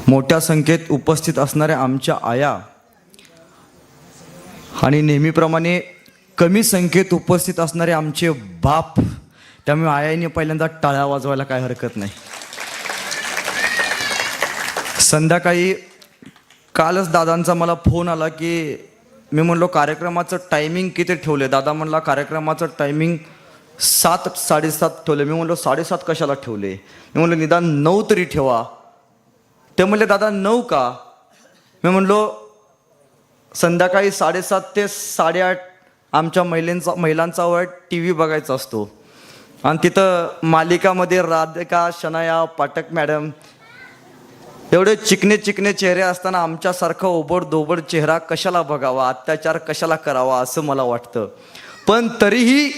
मोठ्या संख्येत उपस्थित असणाऱ्या आमच्या आया आणि नेहमीप्रमाणे कमी संख्येत उपस्थित असणारे आमचे बाप, त्यामुळे आयाने पहिल्यांदा टाळ्या वाजवायला काय हरकत नाही. संध्याकाळी कालच दादांचा मला फोन आला की मी म्हणलो कार्यक्रमाचं टायमिंग किती ठेवले. दादा म्हणला कार्यक्रमाचं टायमिंग 7 साडेसात ठेवले. मी म्हणलो 7:30 कशाला ठेवले. मी म्हणलो निदान 9 तरी ठेवा. ते म्हणले दादा 9 का. मी म्हणलो संध्याकाळी 7:30 ते 8:30 आमच्या महिलांचा वेळ टी व्ही बघायचा असतो आणि तिथं मालिकामध्ये राधिका, शनाया, पाठक मॅडम एवढे चिकने चिकने चेहरे असताना आमच्यासारखा ओबड दोबड चेहरा कशाला बघावा, अत्याचार कशाला करावा असं मला वाटतं. पण तरीही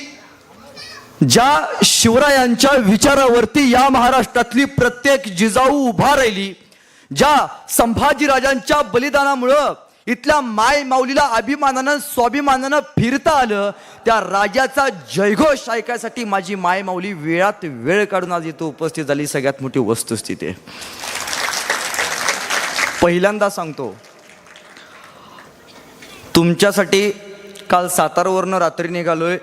ज्या शिवरायांच्या विचारावरती या महाराष्ट्रातली प्रत्येक जिजाऊ उभा राहिली, ज्या संभाजीराजांच्या बलिदानामुळं इथल्या माय माऊलीला अभिमानानं स्वाभिमानानं फिरता आलं, त्या राजाचा जयघोष ऐकायसाठी माझी माय माऊली वेळात वेळ काढून आज इथं उपस्थित झाली. सगळ्यात मोठी वस्तुस्थिती आहे. पहिल्यांदा सांगतो तुमच्यासाठी, काल सातारावरनं रात्री निघालोय,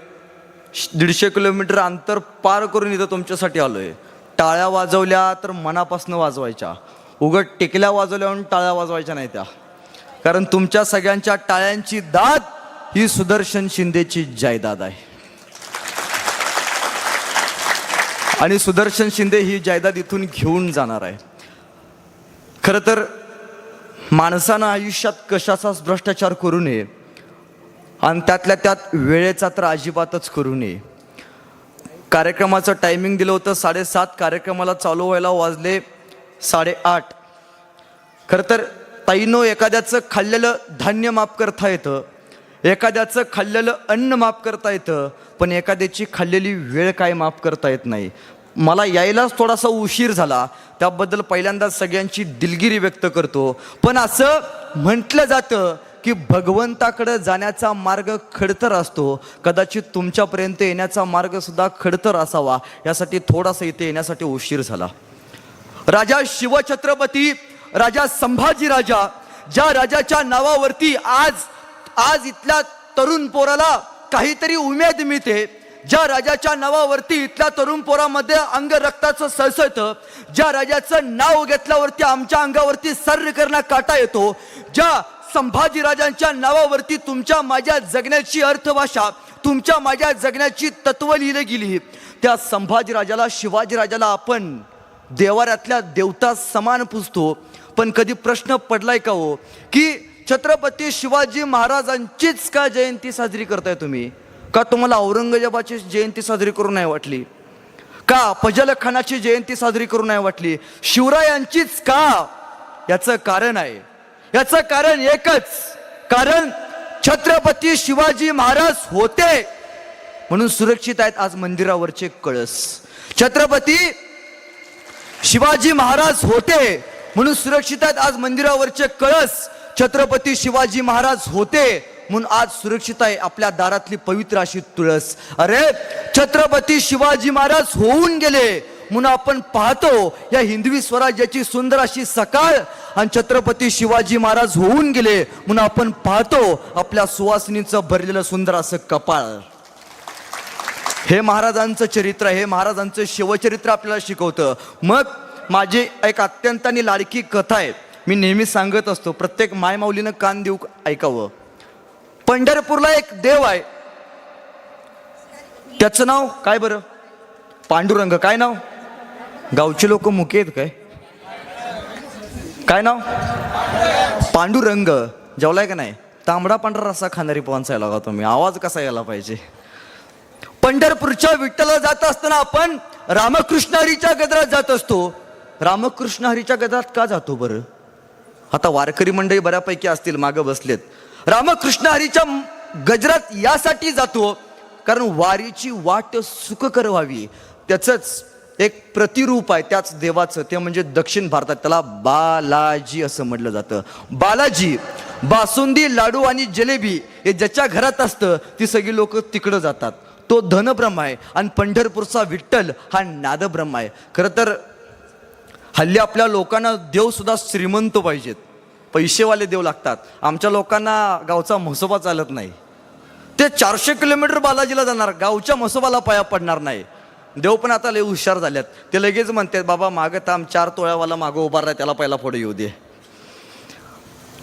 150 किलोमीटर अंतर पार करून इथं तुमच्यासाठी आलोय. टाळ्या वाजवल्या तर मनापासून वाजवायच्या, उगत टिकल्या वाजवल्या म्हणून टाळ्या वाजवायच्या नाही त्या. कारण तुमच्या सगळ्यांच्या टाळ्यांची दाद ही सुदर्शन शिंदेची जायदाद आहे आणि सुदर्शन शिंदे ही जायदाद इथून घेऊन जाणार आहे. खरं तर माणसानं आयुष्यात कशाचाच भ्रष्टाचार करू नये आणि त्यातल्या त्यात वेळेचा तर अजिबातच करू नये. कार्यक्रमाचं टायमिंग दिलं होतं 7:30, कार्यक्रमाला चालू व्हायला वाजले 8:30. खरं तर ताईनो, एखाद्याचं खाल्लेलं धान्य माफ करता येतं, एखाद्याचं खाल्लेलं अन्न माफ करता येतं, पण एखाद्याची खाल्लेली वेळ काय माफ करता येत नाही. मला यायलाच थोडासा उशीर झाला, त्याबद्दल पहिल्यांदा सगळ्यांची दिलगिरी व्यक्त करतो. पण असं म्हटलं जातं की भगवंताकडे जाण्याचा मार्ग खडतर असतो, कदाचित तुमच्यापर्यंत येण्याचा मार्ग सुद्धा खडतर असावा, यासाठी थोडासा इथे येण्यासाठी उशीर झाला. राजा शिवछत्रपती राजा संभाजी राजा, ज्या राजाच्या नावावरती आज इथल्या तरुण पोराला काहीतरी उमेद मिळते, ज्या राजाच्या नावावरती इथल्या तरुण पोरामध्ये अंग रक्ताचं सळसळतं, ज्या राजाचं नाव घेतल्यावरती आमच्या अंगावरती सर्र करणं काटा येतो, ज्या संभाजी राजांच्या नावावरती तुमच्या माझ्या जगण्याची अर्थभाषा, तुमच्या माझ्या जगण्याची तत्व लिहिली गेली, त्या संभाजी राजाला, शिवाजी राजाला आपण देवाऱ्यातल्या देवता समान पूजतो. पण कधी प्रश्न पडलाय का हो की छत्रपती शिवाजी महाराजांचीच का जयंती साजरी करताय तुम्ही? का तुम्हाला औरंगजेबाची जयंती साजरी करू नाही वाटली? का फजल खानाची जयंती साजरी करू नाही वाटली? शिवरायांचीच का? याचं कारण आहे, याचं कारण एकच, कारण छत्रपती शिवाजी महाराज होते म्हणून सुरक्षित आहेत आज मंदिरावरचे कळस. छत्रपती शिवाजी महाराज होते म्हणून सुरक्षित आहेत आज मंदिरावरचे कळस. छत्रपती शिवाजी महाराज होते म्हणून आज सुरक्षित आहे आपल्या दारातली पवित्र अशी तुळस. अरे छत्रपती शिवाजी महाराज होऊन गेले म्हणून आपण पाहतो या हिंदवी स्वराज्याची सुंदर अशी सकाळ, आणि छत्रपती शिवाजी महाराज होऊन गेले म्हणून आपण पाहतो आपल्या सुवासिनीचं भरलेलं सुंदर असं कपाळ. हे महाराजांचं चरित्र, हे महाराजांचं शिवचरित्र आपल्याला शिकवतं. मग माझी एक अत्यंत लाडकी कथा आहे, मी नेहमी सांगत असतो, प्रत्येक मायमाऊलीनं कान देऊ ऐकावं. पंढरपूरला एक देव आहे, त्याचं नाव काय बरं? पांडुरंग. काय नाव? गावचे लोक मुके आहेत काय? काय नाव? पांडुरंग. जेवलाय का नाही? तांबडा पांढरा रस्सा खाणारी पोहांचा यायला तुम्ही, आवाज कसा यायला पाहिजे. पंढरपूरच्या विठ्ठला जात असताना आपण रामकृष्ण हरीच्या गजरात जात असतो. रामकृष्ण हरीच्या गजरात का जातो बरं? आता वारकरी मंडळी बऱ्यापैकी असतील, मागं बसलेत. रामकृष्ण हरीच्या गजरात यासाठी जातो कारण वारीची वाट सुखकर व्हावी. त्याचंच एक प्रतिरूप आहे त्याच देवाचं, ते म्हणजे दक्षिण भारतात त्याला बालाजी असं म्हटलं जातं. बालाजी, बासुंदी, लाडू आणि जलेबी हे ज्याच्या घरात असतं ती सगळी लोक तिकडं जातात. तो धनब्रह्म आहे आणि पंढरपूरचा विठ्ठल हा नादब्रह्म आहे. खरं तर हल्ली आपल्या लोकांना देव सुद्धा श्रीमंत पाहिजेत, पैसेवाले देव लागतात. आमच्या लोकांना गावचा म्हसोबा चालत नाही. ते 400 किलोमीटर बालाजीला जाणार, गावच्या म्हसोबाला पाया पडणार नाही. देव पण आता लय हुशार झाल्यात. ते लगेच म्हणतात बाबा मागं थांब, 4 तोळ्यावाला मागं उभा राहा, त्याला पहिला पुढे येऊ दे.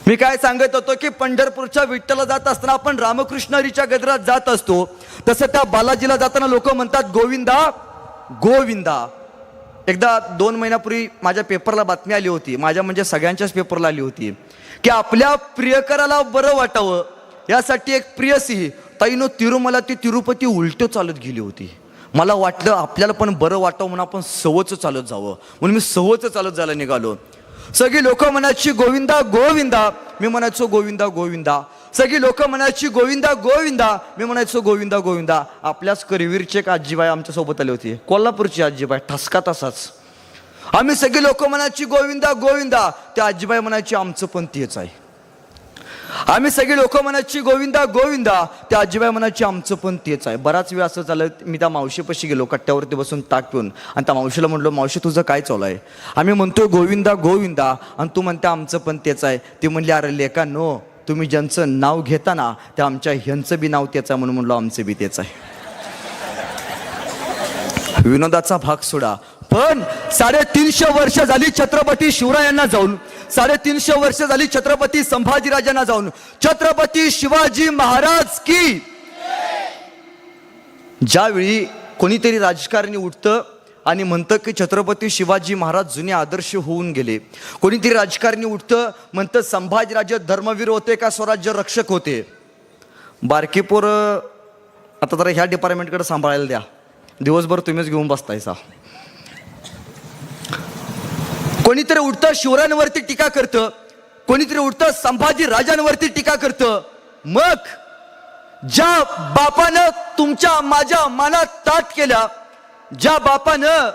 मी काय सांगत होतो की पंढरपूरच्या विठ्ठला जात असताना आपण रामकृष्ण हरीच्या गजरात जात असतो, तसं त्या बालाजीला जाताना लोक म्हणतात गोविंदा गोविंदा. एकदा 2 महिन्यापूर्वी माझ्या पेपरला बातमी आली होती, माझ्या म्हणजे सगळ्यांच्याच पेपरला आली होती, की आपल्या प्रियकराला बरं वाटावं यासाठी एक प्रियसी ताईनो तिरुमला ती तिरुपती उलट चालत गेली होती. मला वाटलं आपल्याला पण बरं वाटावं म्हणून आपण सवच चालत जावं, म्हणून मी सवच चालत जायला निघालो. सगळी लोक म्हणायची गोविंदा गोविंदा, मी म्हणायचो गोविंदा गोविंदा. सगळी लोक म्हणायची गोविंदा गोविंदा, मी म्हणायचो गोविंदा गोविंदा. आपल्याच करवीरचे एक आजीबाई आमच्या सोबत आले होते, कोल्हापूरची आजीबाई, ठसका तसाच. आम्ही सगळी लोक म्हणायची गोविंदा गोविंदा, त्या आजीबाई म्हणायची आमचं पण तेच आहे. आम्ही सगळी लोक म्हणायची गोविंदा गोविंदा, त्या आजीबाई म्हणायची आमचं पण तेच आहे. बराच वेळ असं झालं, मी त्या मावशीपाशी गेलो कट्ट्यावरती बसून ताक पिऊन, आणि त्या मावशीला म्हणलो मावशी तुझं काय चालू आहे? आम्ही म्हणतोय गोविंदा गोविंदा आणि तू म्हणते आमचं पण तेच आहे. ती म्हणली अरे लेका नो, तुम्ही ज्यांचं नाव घेता ना त्या आमच्या ह्यांचं बी नाव तेच आहे, म्हणून म्हणलो आमचं बी तेच आहे. विनोदाचा भाग सोडा, पण 350 वर्ष झाली छत्रपती शिवरायांना जाऊन, 350 वर्ष झाली छत्रपती संभाजीराजांना जाऊन. छत्रपती शिवाजी महाराज की. ज्यावेळी कोणीतरी राजकारणी उठतं आणि म्हणतं की छत्रपती शिवाजी महाराज जुने आदर्श होऊन गेले, कोणीतरी राजकारणी उठतं म्हणतं संभाजीराजे धर्मवीर होते का स्वराज्य रक्षक होते. बारकी पोरं आता जरा ह्या डिपार्टमेंटकडे सांभाळायला द्या, दिवसभर तुम्हीच घेऊन बसतायसा. कोणीतरी उठतं शिवरायांवरती टीका करतं, कोणीतरी उठतं संभाजी राजांवरती टीका करतं. मग ज्या बापानं तुमच्या माझ्या मनात ताट केल्या, ज्या बापानं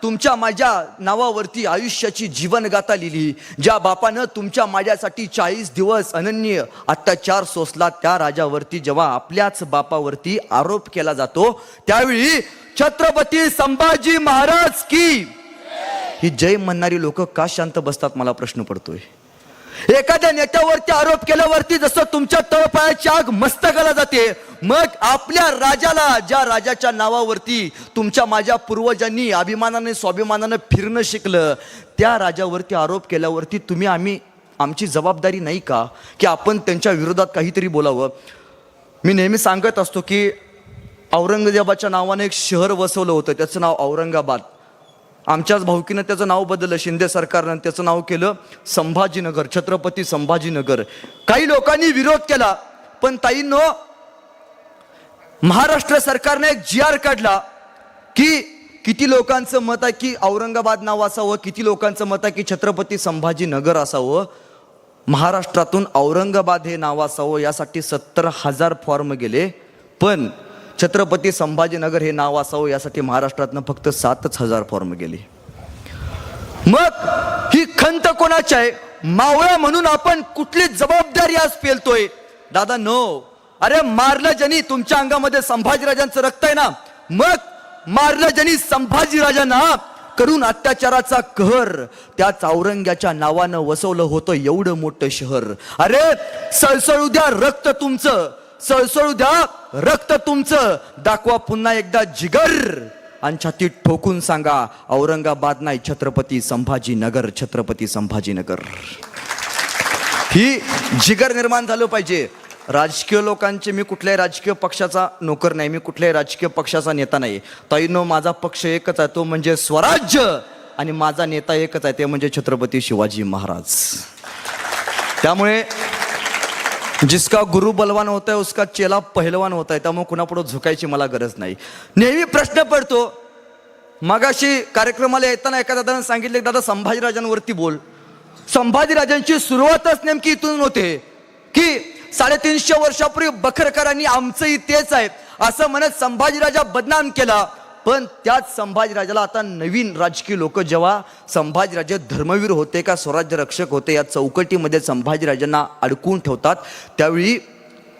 तुमच्या माझ्या नावावरती आयुष्याची जीवनगाथा लिहिली, ज्या बापानं तुमच्या माझ्यासाठी 40 दिवस अनन्य अत्याचार सोसला, त्या राजावरती जेव्हा आपल्याच बापावरती आरोप केला जातो त्यावेळी छत्रपती संभाजी महाराज की ही जय म्हणणारी लोक का शांत बसतात, मला प्रश्न पडतोय. एखाद्या नेत्यावरती आरोप केल्यावरती जसं तुमच्या तळपायाची आग मस्तकाला जाते, मग आपल्या राजाला, ज्या राजाच्या नावावरती तुमच्या माझ्या पूर्वजांनी अभिमानाने स्वाभिमानानं फिरणं शिकलं, त्या राजावरती आरोप केल्यावरती तुम्ही आमची जबाबदारी नाही का की आपण त्यांच्या विरोधात काहीतरी बोलावं. मी नेहमी सांगत असतो की औरंगजेबाच्या नावाने एक शहर वसवलं होतं, त्याचं नाव औरंगाबाद. आमच्याच भाऊकीनं त्याचं नाव बदललं, शिंदे सरकारनं त्याचं नाव केलं संभाजीनगर, छत्रपती संभाजीनगर. काही लोकांनी विरोध केला, पण ताईंनो महाराष्ट्र सरकारने एक GR काढला की किती लोकांचं मत आहे की औरंगाबाद नाव असावं, किती लोकांचं मत आहे की छत्रपती संभाजीनगर असावं. महाराष्ट्रातून औरंगाबाद हे नाव असावं यासाठी 70,000 फॉर्म गेले, पण छत्रपती संभाजीनगर हे नाव असावं यासाठी महाराष्ट्रातनं फक्त 7,000 फॉर्म गेले. मग ही खंत कोणाची आहे? मावळा म्हणून आपण कुठली जबाबदारी आज पेलतोय? दादा नो, अरे मारलं ज्यांनी, तुमच्या अंगामध्ये संभाजीराजांचं रक्त आहे ना, मग मारलं ज्यांनी संभाजीराजांना करून अत्याचाराचा कहर त्याच औरंग्याच्या नावानं वसवलं होतं एवढं मोठं शहर. अरे सळसळू द्या रक्त तुमचं, सळसळू द्या रक्त तुमचं, दाखवा पुन्हा एकदा जिगर आणि छातीत ठोकून सांगा औरंगाबाद नाही, छत्रपती संभाजीनगर, छत्रपती संभाजीनगर. ही जिगर निर्माण झालं पाहिजे. राजकीय लोकांचे, मी कुठल्याही राजकीय पक्षाचा नोकर नाही, मी कुठल्याही राजकीय पक्षाचा नेता नाही. ताईनो माझा पक्ष एकच आहे, तो म्हणजे स्वराज्य, आणि माझा नेता एकच आहे, ते म्हणजे छत्रपती शिवाजी महाराज. त्यामुळे जिसका गुरु बलवान होता है उसका चेला पहलवान होता है, त्यामुळे कुणापुढे झुकायची मला गरज नाही. नेहमी प्रश्न पडतो, मगाशी कार्यक्रमाला येताना एका दादानं सांगितले दादा संभाजीराजांवरती बोल. संभाजीराजांची सुरुवातच नेमकी इथून होते की 350 वर्षापूर्वी बखरकरांनी आमचंही तेच आहे असं म्हणत संभाजीराजा बदनाम केला. पण त्याच संभाजीराजाला आता नवीन राजकीय लोक जेव्हा संभाजीराजे धर्मवीर होते का स्वराज्य रक्षक होते या चौकटीमध्ये संभाजीराजांना अडकून ठेवतात, त्यावेळी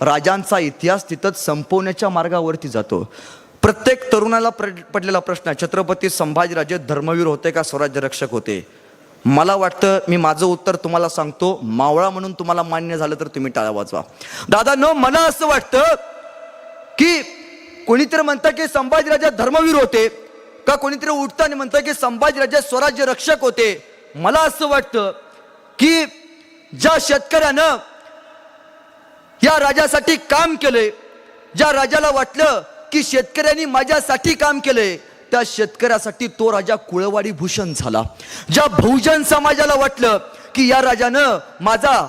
राजांचा इतिहास तिथंच संपवण्याच्या मार्गावरती जातो. प्रत्येक तरुणाला पडलेला प्रश्न आहे, छत्रपती संभाजीराजे धर्मवीर होते का स्वराज्य रक्षक होते? मला वाटतं मी माझं उत्तर तुम्हाला सांगतो, मावळा म्हणून तुम्हाला मान्य झालं तर तुम्ही टाळ्या वाजवा. दादांनो, मला असं वाटतं की कोणीतरी म्हणतं की संभाजीराजे धर्मवीर होते, का कोणीतरी उठतं आणि म्हणतं की संभाजीराजे स्वराज्य रक्षक होते. मला असं वाटतं की ज्या शेतकऱ्यानं या राजासाठी काम केले, ज्या राजाला वाटलं की शेतकऱ्यांनी माझ्यासाठी काम केले, त्या शेतकऱ्यासाठी तो राजा कुळवाडी भूषण झाला. ज्या बहुजन समाजाला वाटलं की या राजानं माझा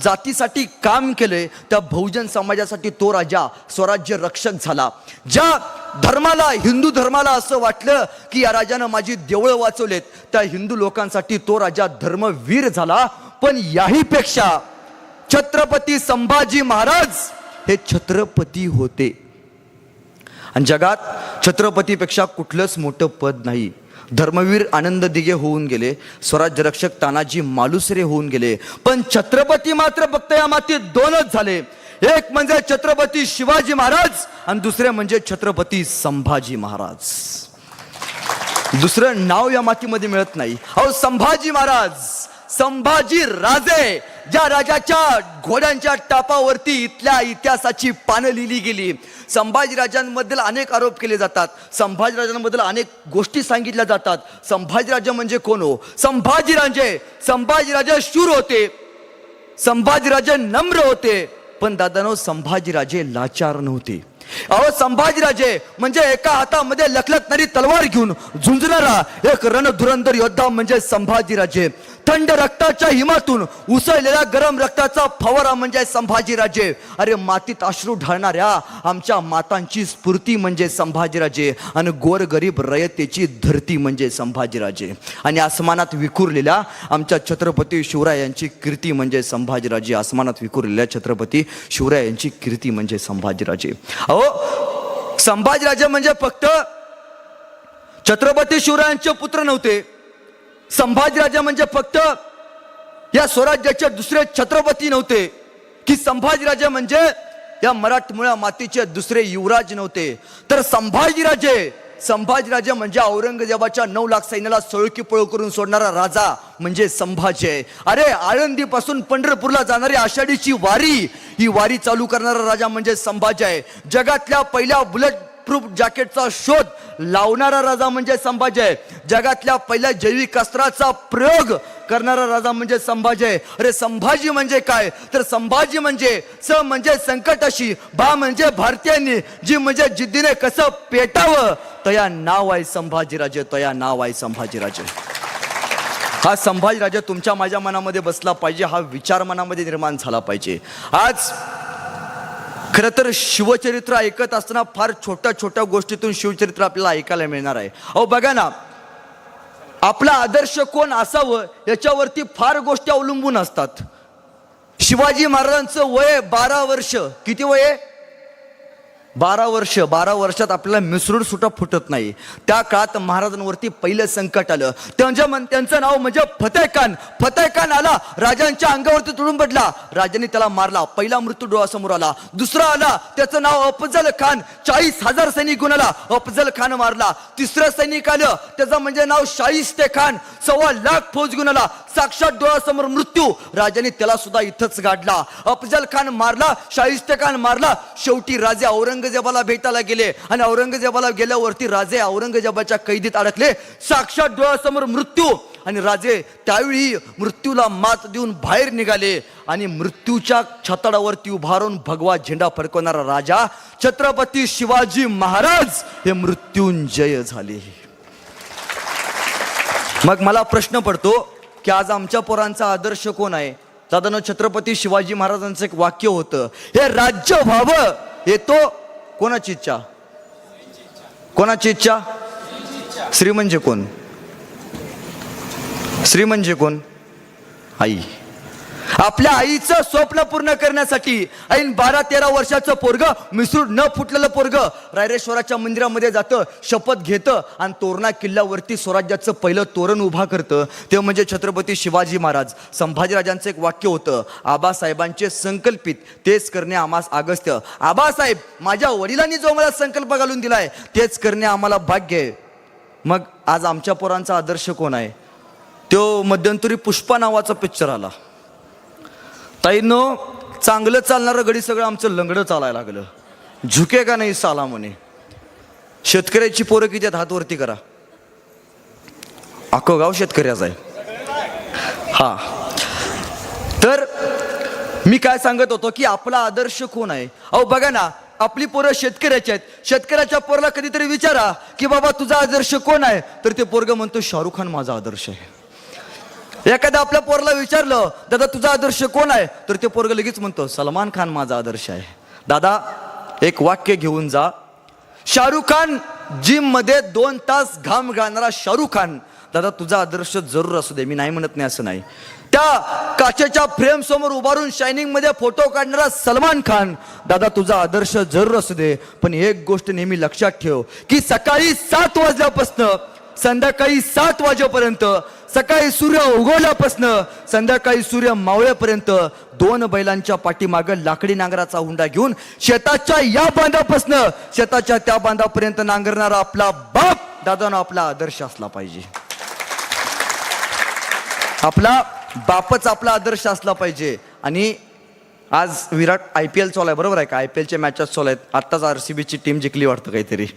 जातीसाठी काम केले, त्या बहुजन समाजासाठी तो राजा स्वराज्य रक्षक झाला. ज्या धर्माला, हिंदू धर्माला असं वाटलं की या राजानं माझी देवळं वाचवलेत, त्या हिंदू लोकांसाठी तो राजा धर्मवीर झाला. पण याही पेक्षा छत्रपती संभाजी महाराज हे छत्रपती होते. आणि जगात छत्रपतीपेक्षा कुठलंच मोठं पद नाही. धर्मवीर आनंद दिघे होऊन गेले, स्वराज्य रक्षक तानाजी मालुसरे होऊन गेले, पण छत्रपती मात्र फक्त या मातीत दोनच झाले. एक म्हणजे छत्रपती शिवाजी महाराज आणि दुसरे म्हणजे छत्रपती संभाजी महाराज. दुसरं नाव या मातीमध्ये मिळत नाही. अहो, संभाजी महाराज, संभाजी राजे, ज्या राजाच्या घोड्यांच्या टापावरती इथल्या इतिहासाची पानं लिहिली गेली. संभाजीराजांबद्दल अनेक आरोप केले जातात, संभाजीराजांबद्दल अनेक गोष्टी सांगितल्या जातात. संभाजीराजे म्हणजे कोण हो? संभाजीराजे शूर होते, संभाजीराजे नम्र होते, पण दादानो संभाजीराजे लाचार नव्हते. अहो, संभाजीराजे म्हणजे एका हातामध्ये लखलखणारी तलवार घेऊन झुंजणारा एक रणधुरंधर योद्धा म्हणजे संभाजीराजे. थंड रक्ताच्या हिमातून उसळलेल्या गरम रक्ताचा फवारा म्हणजे संभाजीराजे. अरे, मातीत अश्रू ढाळणाऱ्या आमच्या मातांची स्फूर्ती म्हणजे संभाजीराजे, आणि गोरगरीब रयतेची धरती म्हणजे संभाजीराजे, आणि आसमानात विखुरलेल्या आमच्या छत्रपती शिवरायांची कीर्ती म्हणजे संभाजीराजे. आसमानात विखुरलेल्या छत्रपती शिवरायांची कीर्ती म्हणजे संभाजीराजे. अहो, संभाजीराजे म्हणजे फक्त छत्रपती शिवरायांचे पुत्र नव्हते. संभाजीराजे म्हणजे फक्त या स्वराज्याचे दुसरे छत्रपती नव्हते, की संभाजीराजे म्हणजे या मराठमोळ्या मातीचे दुसरे युवराज नव्हते. तर संभाजीराजे म्हणजे औरंगजेबाच्या 9 लाख सैन्याला सळकी पळ करून सोडणारा राजा म्हणजे संभाजी आहे. अरे, आळंदीपासून पंढरपूरला जाणारी आषाढीची वारी, ही वारी चालू करणारा राजा म्हणजे संभाजी आहे. जगातल्या पहिल्या बुलेट प्रूफ जॅकेटचा शोध लावणारा राजा म्हणजे संभाजी आहे. जगातल्या पहिल्या जैविक अस्त्राचा प्रयोग करणारा राजा म्हणजे संभाजी आहे. अरे, संभाजी म्हणजे काय? तर संभाजी म्हणजे स म्हणजे संकटाशी, भा म्हणजे भारतीयांनी, जी म्हणजे जिद्दीने कसं पेटावं, तया नाव आहे संभाजीराजे, तया नाव आहे संभाजीराजे. हा संभाजीराजे तुमच्या माझ्या मनामध्ये बसला पाहिजे, हा विचार मनामध्ये निर्माण झाला पाहिजे. आज खरं तर शिवचरित्र ऐकत असताना फार छोट्या छोट्या गोष्टीतून शिवचरित्र आपल्याला ऐकायला मिळणार आहे. अहो, बघा ना, आपला आदर्श कोण असावं याच्यावरती फार गोष्टी अवलंबून असतात. शिवाजी महाराजांचं वय 12 वर्ष. किती वय आहे? 12 वर्ष. 12 वर्षात आपल्याला मिसरूड सुद्धा फुटत नाही. त्या काळात महाराजांवरती पहिलं संकट आलं. त्यांचं नाव म्हणजे फतेह खान. फतेह खान आला, राजांच्या अंगावरती तुडून पडला, राजांनी त्याला मारला. पहिला मृत्यू डोळ्यासमोर आला. दुसरा आला, त्याचं नाव अफजल खान. 40,000 सैनिक घेऊन आला, अफजल खान मारला. तिसरं सैनिक आलं, त्याचं म्हणजे नाव शाहिस्ते खान. 1.25 लाख फौज घेऊन आला, साक्षात डोळ्यासमोर मृत्यू, राजांनी त्याला सुद्धा इथंच गाडला. अफजल खान मारला, शाहिस्ते खान मारला. शेवटी राजे औरंगजेबाला भेटायला गेले, आणि औरंगजेबाला गेल्यावरती राजे औरंगजेबाच्या कैदीत अडकले. साक्षात डोळ्यासमोर मृत्यू, आणि राजे त्यावेळी मृत्यूला मात देऊन बाहेर निघाले, आणि मृत्यूच्या छताडावरती उभारून भगवा झेंडा फडकवणारा राजा छत्रपती शिवाजी महाराज हे मृत्युंजय झाले. मग मला प्रश्न पडतो की आज आमच्या पोरांचा आदर्श कोण आहे? दादांनो, छत्रपती शिवाजी महाराजांचं एक वाक्य होतं, हे राज्य व्हावं. येतो कोणाची इच्छा? कोणाची इच्छा? श्री म्हणजे कोण? श्री म्हणजे कोण? आई. आपल्या आईचं स्वप्न पूर्ण करण्यासाठी ऐन 12-13 वर्षाचं पोरग, मिसरूड न फुटलेलं पोरग रायरेश्वराच्या मंदिरामध्ये जातं, शपथ घेतं, आणि तोरणा किल्ल्यावरती स्वराज्याचं पहिलं तोरण उभा करतं. ते म्हणजे छत्रपती शिवाजी महाराज. संभाजीराजांचं एक वाक्य होतं, आबासाहेबांचे संकल्पित तेच करणे आम्हास अगस्त्य. आबासाहेब, माझ्या वडिलांनी जो मला संकल्प घालून दिलाय तेच करणे आम्हाला भाग्य आहे. मग आज आमच्या पोरांचा आदर्श कोण आहे? तो मध्यंतरी पुष्पा नावाचा पिक्चर आला. ताईंनो, चांगलं चालणारं गडी सगळं आमचं लंगडं चालायला लागलं. झुके का नाही साला म्हणे. शेतकऱ्याची पोरं किती आहेत हात वरती करा. अख्खं गाव शेतकऱ्याचं आहे. हा, तर मी काय सांगत होतो की आपला आदर्श कोण आहे. अहो बघा ना, आपली पोरं शेतकऱ्याची आहेत. शेतकऱ्याच्या पोराला कधीतरी विचारा की बाबा तुझा आदर्श कोण आहे, तर ते पोरग म्हणतो शाहरुख खान माझा आदर्श आहे. एखाद्या आपल्या पोराला विचारलं दादा तुझा आदर्श कोण आहे, तर ते पोरग लगेच म्हणतो सलमान खान माझा आदर्श आहे. दादा एक वाक्य घेऊन जा. शाहरुख खान जिम मध्ये 2 तास घाम गाळणारा शाहरुख खान, दादा तुझा आदर्श जरूर असू दे, मी नाही म्हणत नाही असं नाही. त्या काचेच्या फ्रेम समोर उभारून शायनिंग मध्ये फोटो काढणारा सलमान खान, दादा तुझा आदर्श जरूर असू दे. पण एक गोष्ट नेहमी लक्षात ठेव की सकाळी 7 वाजल्यापासून संध्याकाळी 7 वाजेपर्यंत, सकाळी सूर्य उगवल्यापासून संध्याकाळी सूर्य मावळेपर्यंत 2 बैलांच्या पाठीमागं लाकडी नांगराचा हुंडा घेऊन शेताच्या या बांधापासून शेताच्या त्या बांधापर्यंत नांगरणारा आपला बाप, दादानो आपला आदर्श असला पाहिजे. आपला बापच आपला आदर्श असला पाहिजे. आणि आज विराट IPL चालू आहे, बरोबर आहे का? IPLच्या मॅचेस चालू आहेत. आत्ताच RCBची टीम जिंकली वाटतं काहीतरी.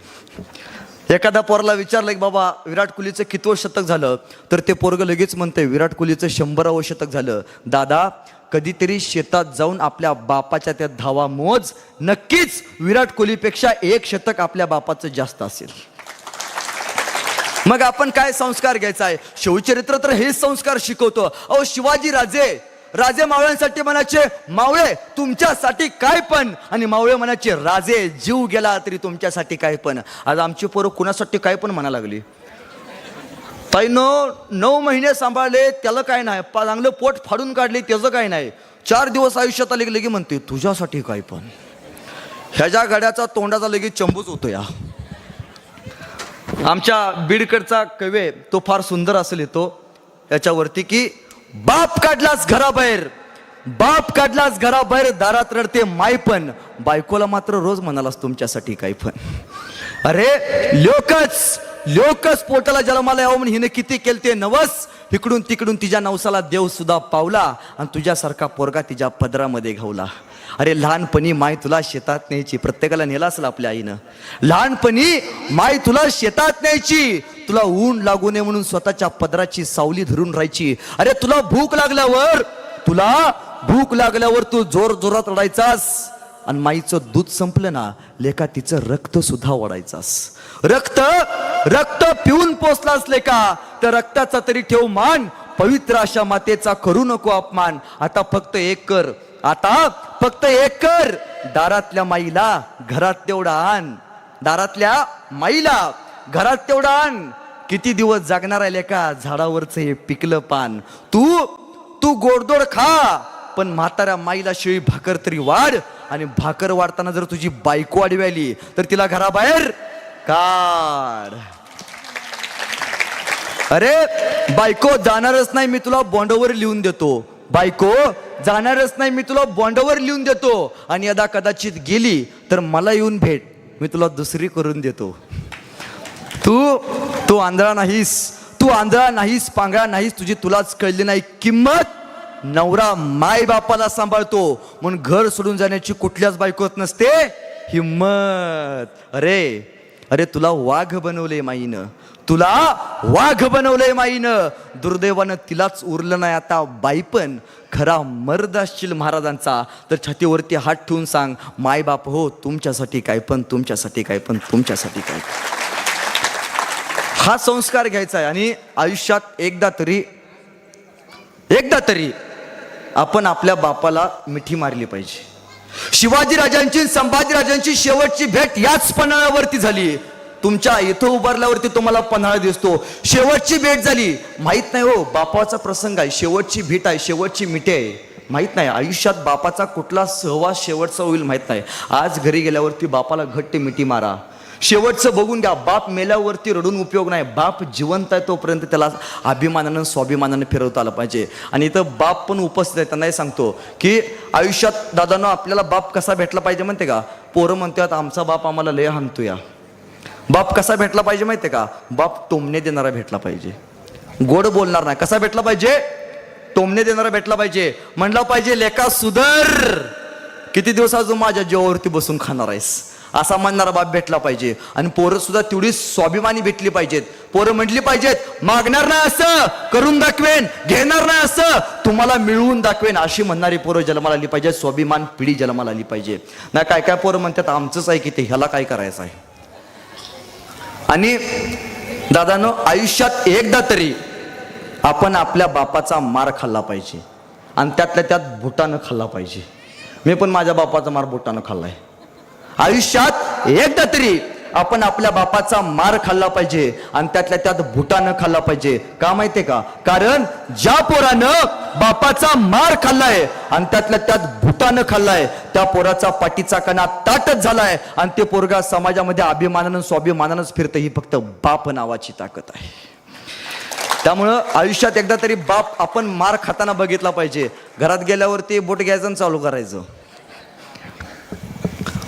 एखाद्या पोराला विचारलं की बाबा विराट कोहलीचं कितवं शतक झालं, तर ते पोरग लगेच म्हणते विराट कोहलीचं 100वं शतक झालं. दादा कधीतरी शेतात जाऊन आपल्या बापाच्या त्या धावा मोज. नक्कीच विराट कोहलीपेक्षा 1 शतक आपल्या बापाचं जास्त असेल. मग आपण काय संस्कार घ्यायचा आहे? शिवचरित्र तर हेच संस्कार शिकवतो. अहो शिवाजी राजे मावळ्यांसाठी म्हणायचे मावळे तुमच्यासाठी काय पण, आणि मावळे म्हणायचे राजे जीव गेला तरी तुमच्यासाठी काय पण. आज आमची पोरं कुणासाठी काय पण म्हणा लागली. ताईनो 9 महिने सांभाळले त्याला काय नाही, चांगलं पोट फाडून काढले त्याचं काय नाही, 4 दिवस आयुष्यात आले लगे म्हणते तुझ्यासाठी काय पण. ह्याच्या गाड्याचा तोंडाचा लगेच चंबूच होतो. या आमच्या बीडकडचा कवी तो फार सुंदर असेल येतो याच्यावरती की बाप काढलास घराबाहेर, बाप काढलास घराबाहेर, दारात रडते माय पण, बायकोला मात्र रोज म्हणालास तुमच्यासाठी काय पण. अरे लोकच पोटाला जन्माला यावं म्हणून हिने किती केलते नवस, इकडून तिकडून तिच्या नवसाला देव सुद्धा पावला आणि तुझ्यासारखा पोरगा तिच्या पदरामध्ये घावला. अरे लहानपणी माय तुला शेतात न्यायची, प्रत्येकाला नेला असेल आपल्या आईनं. लहानपणी माय तुला शेतात न्यायची, तुला ऊन लागू नये म्हणून स्वतःच्या पदराची सावली धरून राहायची. अरे तुला भूक लागल्यावर तू जोर जोरात रडायचास, आणि माईचं दूध संपलं ना लेका तिचं रक्त सुद्धा ओढायचास. रक्त पिऊन पोचलास लेका, तर रक्ताचा तरी ठेव मान, पवित्र अशा मातेचा करू नको अपमान. आता फक्त एक कर, दारातल्या माईला घरात तेवढा आण, दारातल्या माईला घरात तेवढा आण. किती दिवस जागणार आहे लेका झाडावरचं हे पिकलं पान. तू गोडदोड खा, पण म्हाताऱ्या माईला शिळी भाकर तरी वाढ, आणि भाकर वाढताना जर तुझी बायको आडवी आली तर तिला घराबाहेर काढ. अरे बायको जाणारच नाही मी तुला बॉन्डवर लिहून देतो, बायको जाणारच नाही मी तुला बॉन्डवर लिहून देतो, आणि यदा कदाचित गेली तर मला येऊन भेट, मी तुला दुसरी करून देतो. तू आंधळा नाहीस, पांगळा नाहीस, तुलाच कळली नाही किंमत. नवरा माय बापाला सांभाळतो म्हणून घर सोडून जाण्याची कुठल्याच बायकोत नसते हिम्मत. अरे तुला वाघ बनवले माईनं, दुर्दैवानं तिलाच उरलं नाही आता बाईपण. खरा मर्द असशील महाराजांचा तर छातीवरती हात ठेवून सांग माय बाप हो तुमच्यासाठी काय पण. हा संस्कार घ्यायचा आहे. आणि आयुष्यात एकदा तरी आपण आपल्या बापाला मिठी मारली पाहिजे. शिवाजी राजांची संभाजी राजांची शेवटची भेट याच पन्हाळ्यावरती झाली. तुमच्या इथं उभारल्यावरती तुम्हाला पन्हाळा दिसतो. शेवटची भेट झाली, माहित नाही हो बापाचा प्रसंग आहे, शेवटची भेट आहे, शेवटची मिठी आहे, माहित नाही. आयुष्यात बापाचा कुठला सहवास शेवटचा होईल माहित नाही. आज घरी गेल्यावरती बापाला घट्ट मिठी मारा. शेवटचं बघून घ्या. बाप मेल्यावरती रडून उपयोग नाही. बाप जिवंत आहे तोपर्यंत त्याला अभिमानानं स्वाभिमानानं फिरवता आलं पाहिजे. आणि इथं बाप पण उपस्थित आहे, त्यांनाही सांगतो की आयुष्यात दादांनो आपल्याला बाप कसा भेटला पाहिजे म्हणते का? पोरं म्हणतात आमचा बाप आम्हाला लय हाणतो या. बाप कसा भेटला पाहिजे माहितीये का? बाप टोमणे देणारा भेटला पाहिजे. गोड बोलणार नाही. कसा भेटला पाहिजे? टोमणे देणारा भेटला पाहिजे. म्हणला पाहिजे लेका सुधर, किती दिवस अजून माझ्या जीवावरती बसून खाणार आहेस, असा म्हणणारा बाप भेटला पाहिजे. आणि पोरं सुद्धा तेवढी स्वाभिमानी भेटली पाहिजेत. पोरं म्हटली पाहिजेत मागणार नाही असं करून दाखवेन, घेणार नाही असं तुम्हाला मिळवून दाखवेन, अशी म्हणणारी पोरं जन्माला आली पाहिजे. स्वाभिमान पिढी जन्माला आली पाहिजे. नाही काय काय पोरं म्हणतात आमचंच आहे की ते, ह्याला काय करायचं आहे. आणि दादानो, आयुष्यात एकदा तरी आपण आपल्या बापाचा मार खाल्ला पाहिजे आणि त्यातल्या त्यात बुटानं खाल्ला पाहिजे. मी पण माझ्या बापाचा मार बुटानं खाल्लाय. आयुष्यात एकदा तरी आपण आपल्या बापाचा मार खाल्ला पाहिजे आणि त्यातल्या त्यात बुटानं खाल्ला पाहिजे. का माहितीये का? कारण ज्या पोरानं बापाचा मार खाल्लाय आणि त्यातल्या त्यात बुटानं खाल्लाय त्या पोराचा पाठीचा कणा ताटच झालाय आणि ते पोरगा समाजामध्ये अभिमानानं स्वाभिमानानंच फिरतं. ही फक्त बाप नावाची ताकद आहे. त्यामुळं आयुष्यात एकदा तरी बाप आपण मार खाताना बघितला पाहिजे. घरात गेल्यावरती बोट घ्यायचं आणि चालू करायचं,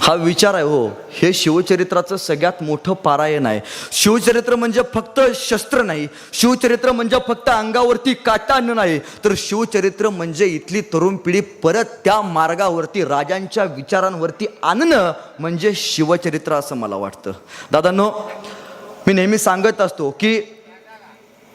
हा विचार आहे. हो, हे शिवचरित्राचं सगळ्यात मोठं पारायण आहे. शिवचरित्र म्हणजे फक्त शस्त्र नाही, शिवचरित्र म्हणजे फक्त अंगावरती काटा आणणं नाही, तर शिवचरित्र म्हणजे इथली तरुण पिढी परत त्या मार्गावरती राजांच्या विचारांवरती आणणं म्हणजे शिवचरित्र असं मला वाटतं. दादांनो, मी नेहमी सांगत असतो की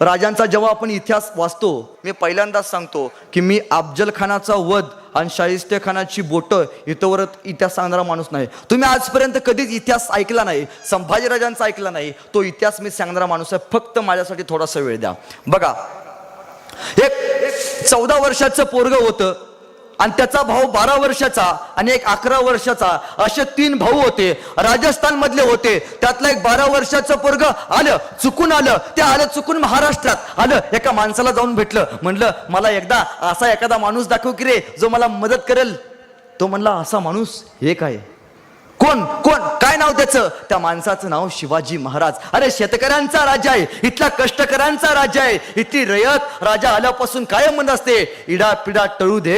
राजांचा जेव्हा आपण इतिहास वाचतो, मी पहिल्यांदाच सांगतो की मी अफजल खानाचा वध आणि शाहिस्ते खानाची बोटं इथंवर इतिहास सांगणारा माणूस नाही. तुम्ही आजपर्यंत कधीच इतिहास ऐकला नाही, संभाजीराजांचा ऐकला नाही, तो इतिहास मी सांगणारा माणूस आहे. फक्त माझ्यासाठी थोडासा वेळ द्या. बघा, एक 14 वर्षाचं पोरगं होतं आणि त्याचा भाऊ 12 वर्षाचा आणि एक 11 वर्षाचा, असे 3 भाऊ होते. राजस्थान मधले होते. त्यातलं एक 12 वर्षाचं पोरग आलं, चुकून आलं, ते आलं चुकून महाराष्ट्रात आलं. एका माणसाला जाऊन भेटलं, म्हणलं मला एकदा असा एखादा माणूस दाखव की रे जो मला मदत करेल. तो म्हणला असा माणूस? हे काय? कोण कोण काय नाव त्याचं? त्या माणसाचं नाव शिवाजी महाराज. अरे शेतकऱ्यांचा राजा आहे, इथला कष्टकऱ्यांचा राजा आहे. इथली रयत राजा आल्यापासून काय म्हणत असते, इडा पिडा टळू दे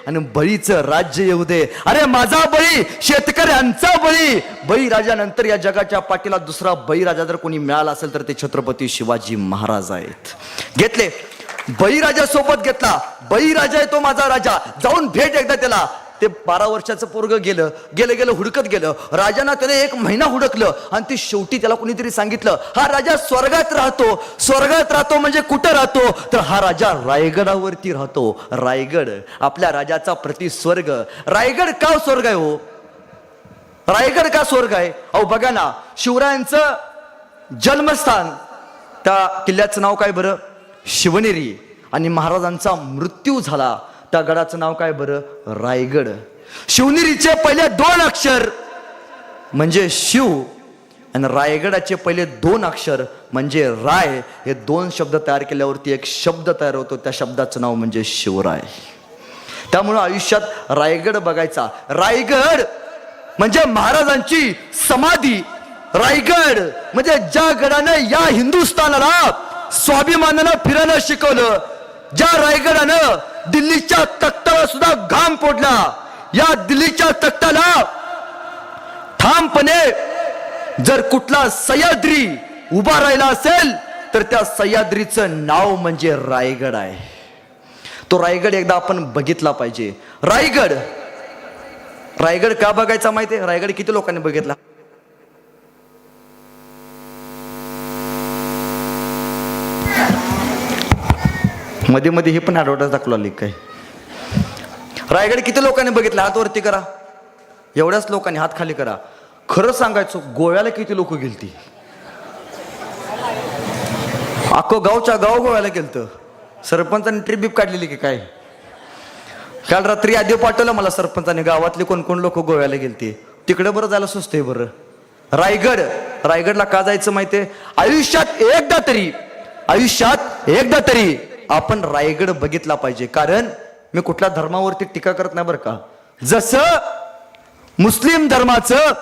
आणि बळीचं राज्य येऊ दे. अरे माझा बळी, शेतकऱ्यांचा बळी. बळी राजानंतर या जगाच्या पाठीला दुसरा बळी राजा जर कोणी मिळाला असेल तर ते छत्रपती शिवाजी महाराज आहेत. घेतले बळीराजा सोबत घेतला. बळीराजा आहे तो माझा राजा, जाऊन भेट एकदा त्याला. ते 12 वर्षाचं पोरग गेलं गेलं गेलं हुडकत गेलं. राजांना त्याने 1 महिना हुडकलं आणि ते शेवटी त्याला कोणीतरी सांगितलं हा राजा स्वर्गात राहतो. स्वर्गात राहतो म्हणजे कुठं राहतो? तर हा राजा रायगडावरती राहतो. रायगड आपल्या राजाचा प्रतिस्वर्ग. रायगड का स्वर्ग आहे? हो, रायगड का स्वर्ग आहे? अहो बघा ना, शिवरायांचं जन्मस्थान, त्या किल्ल्याचं नाव काय बरं? शिवनेरी. आणि महाराजांचा मृत्यू झाला त्या गडाचं नाव काय बरं? रायगड. शिवनेरीचे पहिले 2 अक्षर म्हणजे शिव आणि रायगडाचे पहिले 2 अक्षर म्हणजे राय. हे 2 शब्द तयार केल्यावरती एक शब्द तयार होतो, त्या शब्दाचं नाव म्हणजे शिवराय. त्यामुळे आयुष्यात रायगड बघायचा. रायगड म्हणजे महाराजांची समाधी. रायगड म्हणजे ज्या गडानं या हिंदुस्थानाला स्वाभिमानानं फिरायला शिकवलं, ज्या रायगडानं दिल्लीच्या तख्ताला सुद्धा घाम फोडला, या दिल्लीच्या तख्ताला ठामपणे जर कुठला सह्याद्री उभा राहिला असेल तर त्या सह्याद्रीचं नाव म्हणजे रायगड आहे. तो रायगड एकदा आपण बघितला पाहिजे. रायगड रायगड का बघायचा माहितीये? रायगड किती लोकांनी बघितला? मध्ये मध्ये हे पण ॲडव्हर्टाईज दाखवली काय? रायगड किती लोकांनी बघितला? हात वरती करा. एवढ्याच लोकांनी हात खाली करा. खरं सांगायचं, गोव्याला किती लोक गेलती? अख्खं गावच्या गाव गोव्याला गेलतं. सरपंचाने ट्रिप बीप काढलेली की काय? काल रात्री आधी पाठवलं मला सरपंचाने, गावातले कोण कोण लोक गोव्याला गेलते. तिकडे बरं जायला सुचतंय बरं. रायगड, रायगडला का जायचं माहितीये? आयुष्यात एकदा तरी आपण रायगड बघितला पाहिजे. कारण मी कुठल्या धर्मावरती टीका करत नाही बरं का. जसं मुस्लिम धर्माचं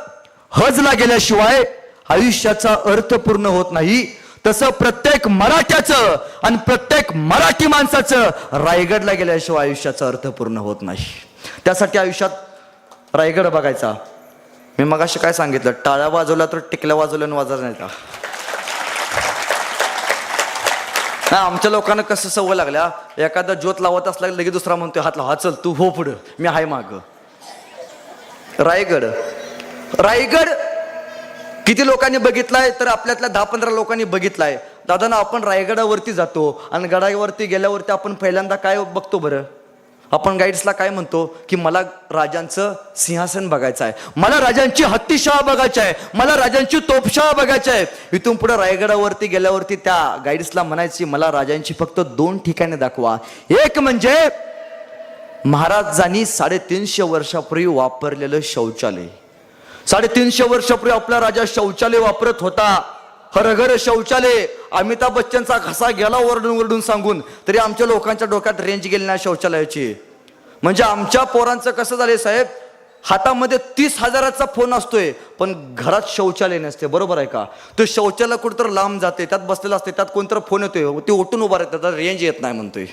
हजला गेल्याशिवाय आयुष्याचा अर्थ पूर्ण होत नाही, तसं प्रत्येक मराठ्याचं आणि प्रत्येक मराठी माणसाचं रायगडला गेल्याशिवाय आयुष्याचा अर्थ पूर्ण होत नाही. त्यासाठी आयुष्यात रायगड बघायचा. मी मगाशी काय सांगितलं? टाळ्या वाजवल्या तर टिकल्या वाजवल्या वाजत नाही का? आमच्या लोकांना कसं सवय लागल्या, एखादा ज्योत लावत असला लगेच दुसरा म्हणतोय हात लाव, हा चल तू हो पुढं, मी हाय माग. रायगड किती लोकांनी बघितलाय? तर आपल्यातल्या 10-15 लोकांनी बघितलाय. दादा ना, आपण रायगडावरती जातो आणि गडावरती गेल्यावरती आपण पहिल्यांदा काय बघतो बरं? आपण गाईड्सला काय म्हणतो की मला राजांचं सिंहासन बघायचं आहे, मला राजांची हत्तीशाळा बघायची आहे, मला राजांची तोपशाळा बघायची आहे. इथून पुढे रायगडावरती गेल्यावरती त्या गाईड्सला म्हणायची मला राजांची फक्त 2 ठिकाणे दाखवा. एक म्हणजे महाराजांनी 350 वर्षापूर्वी वापरलेलं शौचालय. 350 वर्षापूर्वी आपला राजा शौचालय वापरत होता, हरघर शौचालय. अमिताभ बच्चनचा घसा गेला ओरडून ओरडून सांगून, तरी आमच्या लोकांच्या डोक्यात रेंज गेली नाही शौचालयाची. म्हणजे आमच्या पोरांचं कसं झालंय साहेब, हातामध्ये 30,000चा फोन असतोय पण घरात शौचालय नसते. बरोबर आहे का? तो शौचालय कुठं तर लांब जाते, त्यात बसलेला असते, त्यात कोणतर फोन येतोय, ते उठून उभा राहते, त्यात रेंज येत नाही म्हणतोय.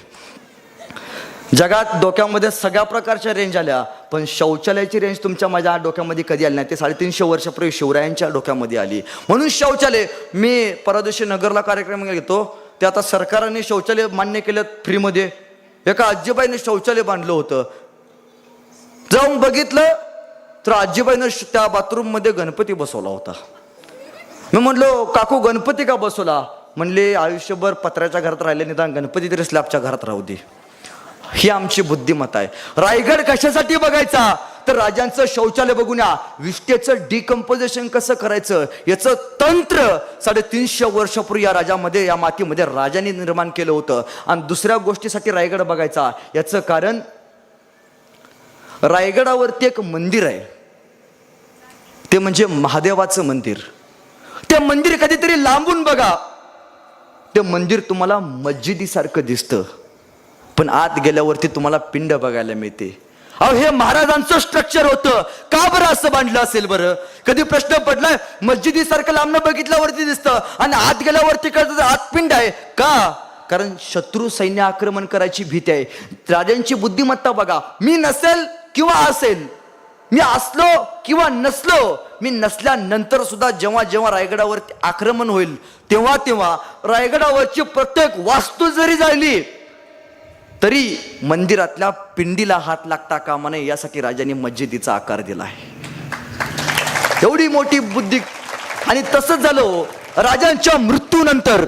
जगात डोक्यामध्ये सगळ्या प्रकारच्या रेंज आल्या, पण शौचालयाची रेंज तुमच्या माझ्या डोक्यामध्ये कधी आली नाही. ते 350 वर्षापूर्वी शिवरायांच्या डोक्यामध्ये आली. म्हणून शौचालय, मी परदेशी नगरला कार्यक्रम घेतो, ते आता सरकारने शौचालय मान्य केलं फ्रीमध्ये. एका आजीबाईने शौचालय बांधलं होतं, जाऊन बघितलं तर आजीबाईनं त्या बाथरूममध्ये गणपती बसवला होता. मी म्हणलो काकू गणपती का बसवला? म्हणले आयुष्यभर पत्र्याच्या घरात राहिले, निदान गणपती तरी स्लॅबच्या घरात राहू दे. ही आमची बुद्धिमत्ता आहे. रायगड कशासाठी बघायचा? तर राजांचं शौचालय बघून या, विष्टेचं डिकम्पोजिशन कसं करायचं याचं तंत्र 350 वर्षापूर्वी या राजामध्ये, या मातीमध्ये राजांनी निर्माण केलं होतं. आणि दुसऱ्या गोष्टीसाठी रायगड बघायचा, याचं कारण रायगडावरती एक मंदिर आहे, ते म्हणजे महादेवाचं मंदिर. ते मंदिर कधीतरी लांबून बघा, ते मंदिर तुम्हाला मस्जिदीसारखं दिसतं, पण आत गेल्यावरती तुम्हाला पिंड बघायला मिळते. अहो, हे महाराजांचं स्ट्रक्चर होतं. का बरं असं बांधलं असेल बरं? कधी प्रश्न पडलाय? मस्जिदीसारखं लांबनं बघितल्यावरती दिसतं आणि आत गेल्यावरती कळतं आत पिंड आहे. का? कारण शत्रू सैन्य आक्रमण करायची भीती आहे. राजांची बुद्धिमत्ता बघा. मी नसेल किंवा असेल, मी असलो किंवा नसलो, मी नसल्यानंतर सुद्धा जेव्हा जेव्हा रायगडावरती आक्रमण होईल तेव्हा तेव्हा रायगडावरची प्रत्येक वास्तू जरी जाळली तरी मंदिरातल्या पिंडीला हात लागता कामा नये, यासाठी राजांनी मस्जिदीचा आकार दिला आहे. एवढी मोठी बुद्धी. आणि तसंच झालं, राजांच्या मृत्यूनंतर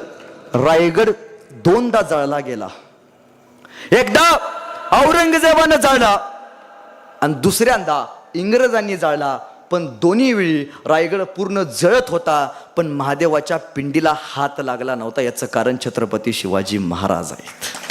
रायगड 2दा जळला गेला. एकदा औरंगजेबानं जाळला आणि दुसऱ्यांदा इंग्रजांनी जाळला. पण दोन्ही वेळी रायगड पूर्ण जळत होता, पण महादेवाच्या पिंडीला हात लागला नव्हता. याचं कारण छत्रपती शिवाजी महाराज आहेत.